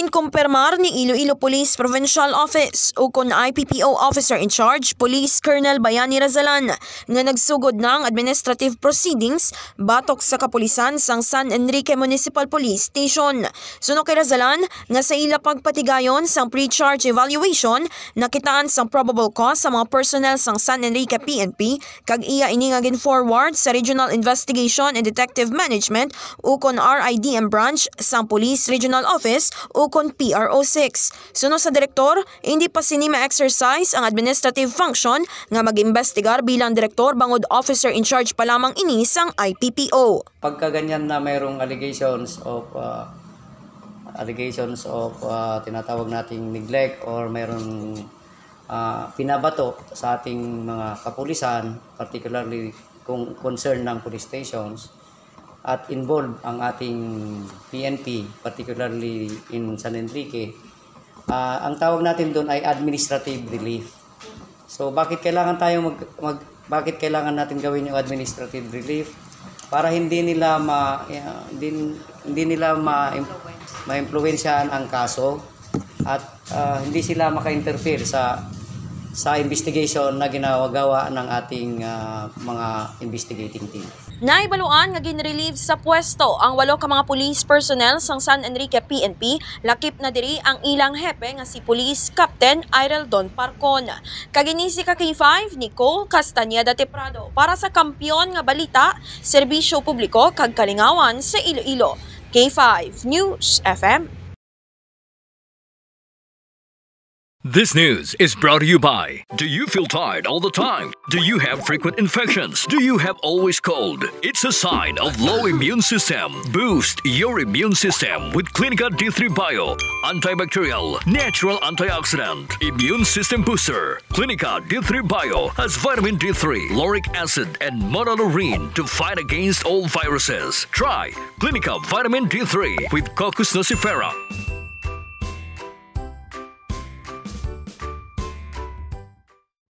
Ginkumpirmar ni Iloilo Police Provincial Office o kon IPPO Officer in Charge, Police Colonel Bayani Razalan, nga nagsugod ng administrative proceedings batok sa kapulisan sang San Enrique Municipal Police Station. Suno kay Razalan nga sa ila pagpatigayon sang pre-charge evaluation, nakitaan sang probable cause sa mga personnel sang San Enrique PNP kag iya ini nga gin-forward sa Regional Investigation and Detective Management o kon RIDM branch sang Police Regional Office o kon PRO6. Suno sa direktor, hindi pa sini ma-exercise ang administrative function nga mag-imbestigar bilang direktor bangod officer in charge pa lamang ini sang IPPO. Pagka ganyan na mayroong allegations of tinatawag nating neglect or mayroong pinabato sa ating mga kapulisan, particularly kung concern ng police stations, at involved ang ating PNP, particularly in San Enrique, ang tawag natin doon ay administrative relief. So bakit kailangan bakit kailangan natin gawin yung administrative relief? Para hindi nila ma-impluwensyahan ang kaso at hindi sila maka-interfere sa investigation na ginagawa ng ating mga investigating team. Naibaluan nga gin-relieve sa pwesto ang 8 ka mga police personnel sang San Enrique PNP, lakip na diri ang ilang hepe nga si Police Captain Irel Don Parcon. Kaginisi ka K5, Nicole Castañeda Teprado para sa Kampiyon nga Balita, Serbisyo Publiko kag Kalingawan sa Iloilo. K5 News FM. This news is brought to you by, do you feel tired all the time? Do you have frequent infections? Do you have always cold? It's a sign of low immune system. Boost your immune system with Clinica D3 Bio, antibacterial, natural antioxidant, immune system booster. Clinica D3 Bio has vitamin D3, lauric acid, and monolurine to fight against all viruses. Try Clinica Vitamin D3 with Coccus nocifera.